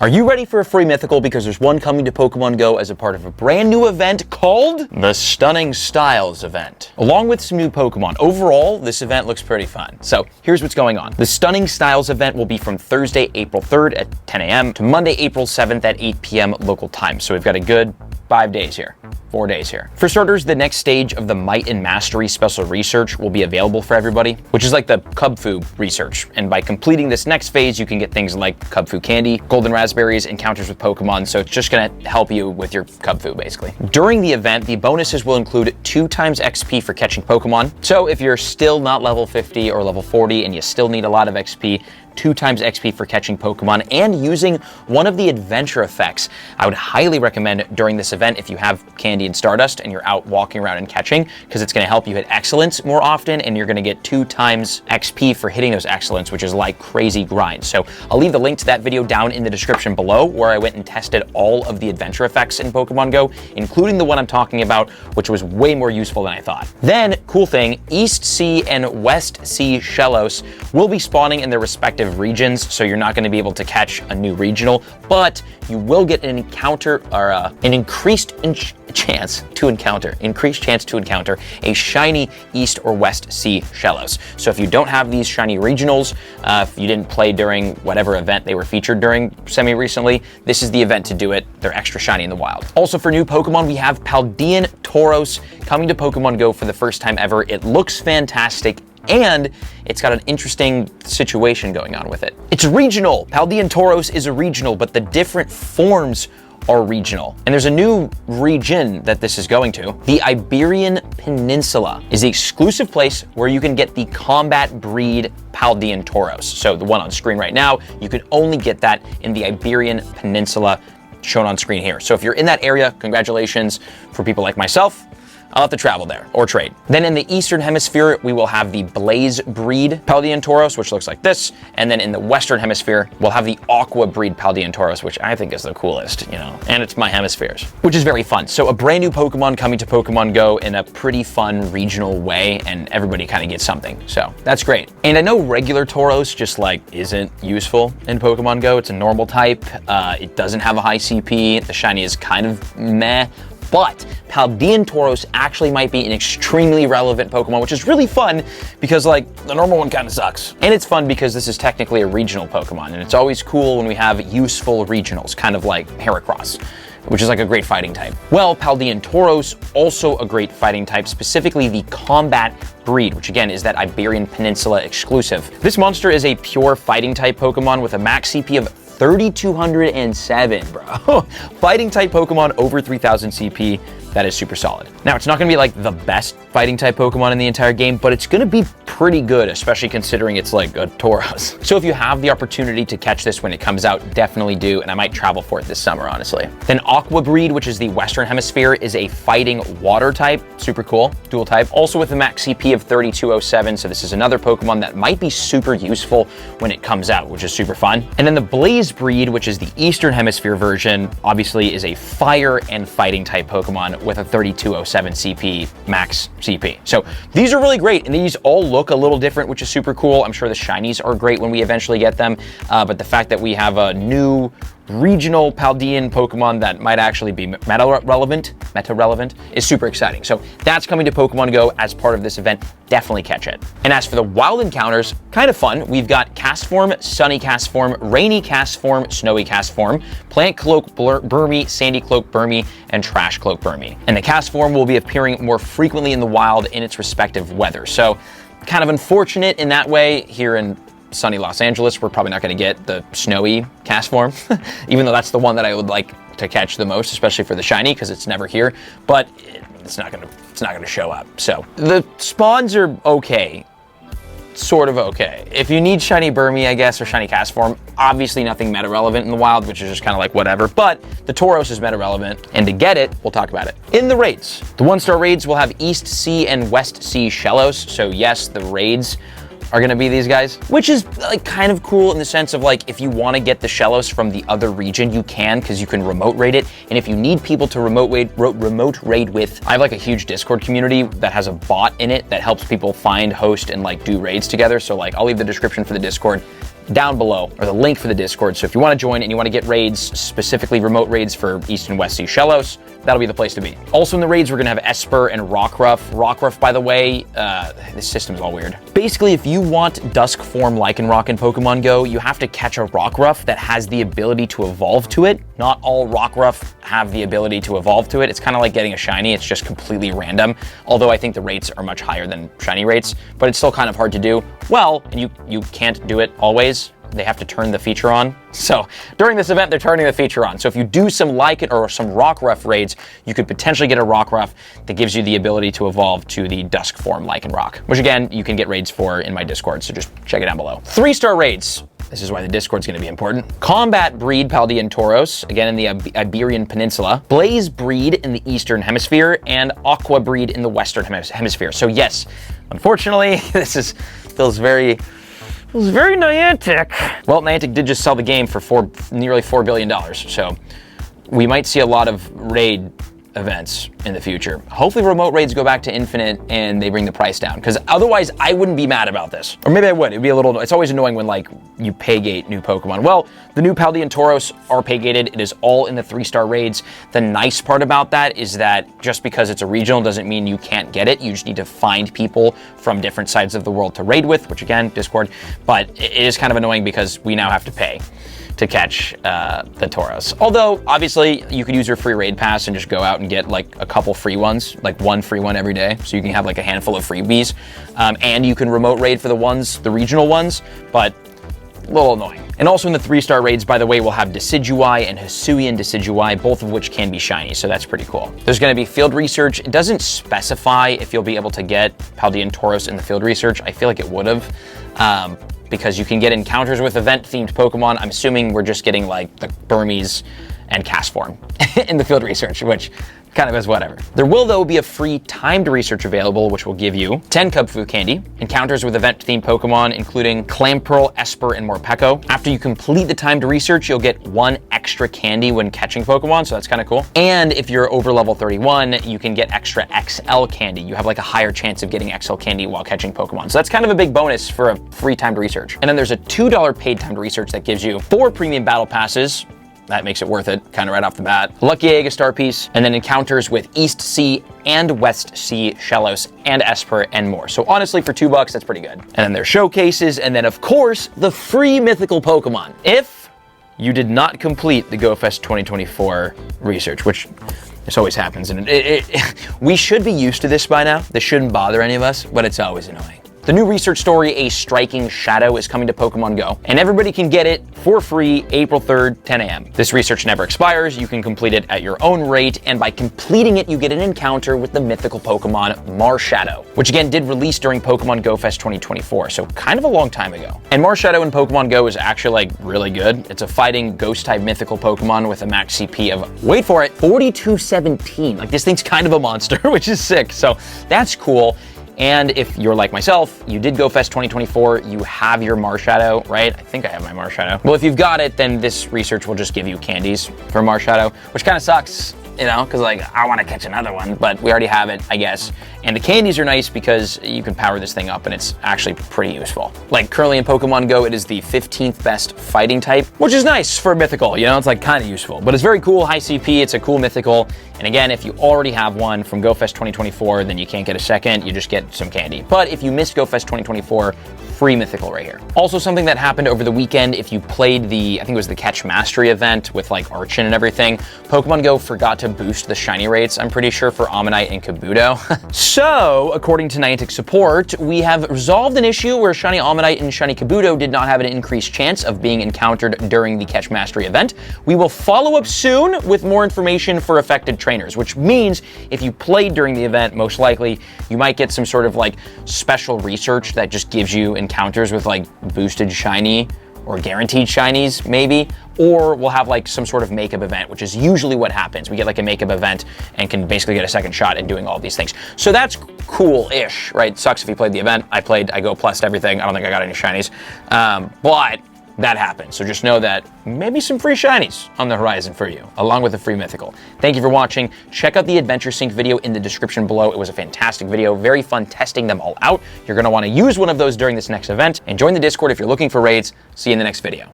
Are you ready for a free mythical? Because there's one coming to Pokemon Go as a part of a brand new event called the Stunning Styles event, along with some new Pokemon. Overall, this event looks pretty fun. So here's what's going on. The Stunning Styles event will be from Thursday, April 3rd at 10 a.m. to Monday, April 7th at 8 p.m. local time. So we've got a good 5 days here. 4 days here. For starters, the next stage of the Might and Mastery special research will be available for everybody, which is like the Cubfu research. And by completing this next phase, you can get things like Cubfu candy, golden raspberries, encounters with Pokemon. So it's just gonna help you with your Cubfu, basically. During the event, the bonuses will include 2 times XP for catching Pokemon. So if you're still not level 50 or level 40 and you still need a lot of XP, 2 times XP for catching Pokemon and using one of the adventure effects. I would highly recommend during this event if you have Candy and Stardust and you're out walking around and catching, because it's going to help you hit Excellence more often, and you're going to get 2 times XP for hitting those Excellence, which is like crazy grind. So I'll leave the link to that video down in the description below, where I went and tested all of the adventure effects in Pokemon Go, including the one I'm talking about, which was way more useful than I thought. Then, cool thing, East Sea and West Sea Shellos will be spawning in their respective regions, so you're not going to be able to catch a new regional, but you will get an encounter, or an increased chance to encounter a shiny East or West Sea Shellos. So if you don't have these shiny regionals, if you didn't play during whatever event they were featured during semi-recently, this is the event to do it. They're extra shiny in the wild. Also, for new Pokemon, we have Paldean Tauros coming to Pokemon Go for the first time ever. It looks fantastic, and it's got an interesting situation going on with it. It's regional. Paldean Tauros is a regional, but the different forms are regional. And there's a new region that this is going to. The Iberian Peninsula is the exclusive place where you can get the combat breed Paldean Tauros. So the one on screen right now, you can only get that in the Iberian Peninsula shown on screen here. So if you're in that area, congratulations. For people like myself, I'll have to travel there or trade. Then in the Eastern Hemisphere, we will have the Blaze breed Paldean Tauros, which looks like this. And then in the Western Hemisphere, we'll have the Aqua breed Paldean Tauros, which I think is the coolest, you know, and it's my hemispheres, which is very fun. So a brand new Pokemon coming to Pokemon Go in a pretty fun regional way, and everybody kind of gets something. So that's great. And I know regular Tauros just like isn't useful in Pokemon Go. It's a normal type. It doesn't have a high CP. The shiny is kind of meh. But Paldean Tauros actually might be an extremely relevant Pokemon, which is really fun because like the normal one kind of sucks. And it's fun because this is technically a regional Pokemon, and it's always cool when we have useful regionals, kind of like Heracross, which is like a great fighting type. Well, Paldean Tauros, also a great fighting type, specifically the combat breed, which again is that Iberian Peninsula exclusive. This monster is a pure fighting type Pokemon with a max CP of 3,207, bro. Fighting type Pokemon over 3,000 CP, that is super solid. Now, it's not gonna be like the best fighting type Pokemon in the entire game, but it's gonna be pretty good, especially considering it's like a Tauros. So if you have the opportunity to catch this when it comes out, definitely do, and I might travel for it this summer, honestly. Then Aqua breed, which is the Western Hemisphere, is a fighting water type, super cool, dual type, also with a max CP of 3,207, so this is another Pokemon that might be super useful when it comes out, which is super fun. And then the Blaze breed, which is the Eastern Hemisphere version, obviously is a fire and fighting type Pokemon with a 3,207 CP max CP. So these are really great, and these all look a little different, which is super cool. I'm sure the shinies are great when we eventually get them, but the fact that we have a new regional Paldean Pokemon that might actually be meta relevant is super exciting. So that's coming to Pokemon Go as part of this event. Definitely catch it. And as for the wild encounters, kind of fun. We've got Cast Form, Sunny Cast Form, Rainy Cast Form, Snowy Cast Form, Plant Cloak Burmy, Sandy Cloak Burmy, and Trash Cloak Burmy. And the Cast Form will be appearing more frequently in the wild in its respective weather. So kind of unfortunate in that way. Here in sunny Los Angeles, we're probably not going to get the snowy Cast Form, even though that's the one that I would like to catch the most, especially for the shiny, because it's never here, but it's not going to show up. So the spawns are okay, sort of okay. If you need shiny Burmy, I guess, or shiny Cast Form, obviously nothing meta relevant in the wild, which is just kind of like whatever, but the Tauros is meta relevant, and to get it, we'll talk about it. In the raids, the 1-star raids will have East Sea and West Sea Shellos, so yes, the raids are gonna be these guys, which is like kind of cool in the sense of like, if you wanna get the Shellos from the other region, you can, because you can remote raid it. And if you need people to remote raid with, I have like a huge Discord community that has a bot in it that helps people find, host, and like do raids together. So like, I'll leave the description for the Discord. down below, or the link for the Discord. So if you want to join and you want to get raids, specifically remote raids for East and West Sea Shellos, that'll be the place to be. Also in the raids, we're going to have Esper and Rockruff. Rockruff, by the way, this system's all weird. Basically, if you want Dusk Form Lycanroc in Pokemon Go, you have to catch a Rockruff that has the ability to evolve to it. Not all Rockruff have the ability to evolve to it. It's kind of like getting a shiny. It's just completely random. Although I think the rates are much higher than shiny rates, but it's still kind of hard to do. Well, and you can't do it always. They have to turn the feature on. So during this event, they're turning the feature on. So if you do some Lycan or some Rockruff raids, you could potentially get a Rockruff that gives you the ability to evolve to the Dusk Form Lycanroc, which again, you can get raids for in my Discord. So just check it down below. 3-star raids. This is why the Discord's going to be important. Combat Breed Paldean Tauros, again in the Iberian Peninsula. Blaze Breed in the Eastern Hemisphere, and Aqua Breed in the Western Hemisphere. So yes, unfortunately, this feels very Niantic. Well, Niantic did just sell the game for nearly $4 billion, so we might see a lot of raid events in the future. Hopefully remote raids go back to infinite and they bring the price down, because otherwise I wouldn't be mad about this. Or maybe I would. It'd be it's always annoying when like you pay gate new Pokemon. Well, the new Paldean Tauros are pay gated. It is all in the 3-star raids. The nice part about that is that just because it's a regional doesn't mean you can't get it. You just need to find people from different sides of the world to raid with, which again, Discord, but it is kind of annoying because we now have to pay to catch the Tauros. Although, obviously, you could use your free raid pass and just go out and get like a couple free ones, like one free one every day, so you can have like a handful of freebies. And you can remote raid for the regional ones, but a little annoying. And also in the 3-star raids, by the way, we'll have Decidueye and Hisuian Decidueye, both of which can be shiny, so that's pretty cool. There's going to be field research. It doesn't specify if you'll be able to get Paldean Tauros in the field research. I feel like it would have. Because you can get encounters with event-themed Pokemon. I'm assuming we're just getting like the Burmese and Castform in the field research, which kind of is whatever. There will, though, be a free timed research available, which will give you 10 Cubfu candy, encounters with event-themed Pokemon, including Clamperl, Esper, and Morpeko. After you complete the timed research, you'll get 1 extra candy when catching Pokemon, so that's kind of cool. And if you're over level 31, you can get extra XL candy. You have like a higher chance of getting XL candy while catching Pokemon. So that's kind of a big bonus for a free timed research. And then there's a $2 paid timed research that gives you 4 premium battle passes. That makes it worth it, kind of right off the bat. Lucky Egg, a star piece, and then encounters with East Sea and West Sea Shellos and Esper and more. So honestly, for $2, that's pretty good. And then there's showcases, and then of course, the free mythical Pokemon. If you did not complete the GoFest 2024 research, which this always happens, and we should be used to this by now. This shouldn't bother any of us, but it's always annoying. The new research story, A Striking Shadow, is coming to Pokemon Go, and everybody can get it for free April 3rd, 10 a.m. This research never expires. You can complete it at your own rate, and by completing it, you get an encounter with the mythical Pokemon Marshadow, which again did release during Pokemon Go Fest 2024, so kind of a long time ago. And Marshadow in Pokemon Go is actually like really good. It's a fighting ghost-type mythical Pokemon with a max CP of, wait for it, 4217. Like this thing's kind of a monster, which is sick, so that's cool. And if you're like myself, you did GoFest 2024, you have your Marshadow, right? I think I have my Marshadow. Well, if you've got it, then this research will just give you candies for Marshadow, which kind of sucks, you know, because like I want to catch another one, but we already have it, I guess. And the candies are nice because you can power this thing up and it's actually pretty useful. Like currently in Pokemon Go, it is the 15th best fighting type, which is nice for mythical, you know, it's like kind of useful, but it's very cool, high CP, it's a cool mythical. And again, if you already have one from GoFest 2024, then you can't get a second, you just get some candy. But if you missed GoFest 2024, free mythical right here. Also something that happened over the weekend, if you played the, I think it was the Catch Mastery event with like Archon and everything, Pokemon Go forgot to boost the shiny rates, I'm pretty sure, for Ammonite and Kabuto. So, according to Niantic support, we have resolved an issue where shiny Ammonite and shiny Kabuto did not have an increased chance of being encountered during the Catch Mastery event. We will follow up soon with more information for affected trainers, which means if you played during the event, most likely you might get some sort of like special research that just gives you encounters with like boosted shiny or guaranteed shinies maybe, or we'll have like some sort of makeup event, which is usually what happens. We get like a makeup event and can basically get a second shot in doing all of these things. So that's cool-ish, right? Sucks if you played the event. I Go Plus everything. I don't think I got any shinies. But that happens. So just know that maybe some free shinies on the horizon for you, along with a free mythical. Thank you for watching. Check out the Adventure Sync video in the description below. It was a fantastic video, very fun testing them all out. You're gonna wanna use one of those during this next event, and join the Discord if you're looking for raids. See you in the next video.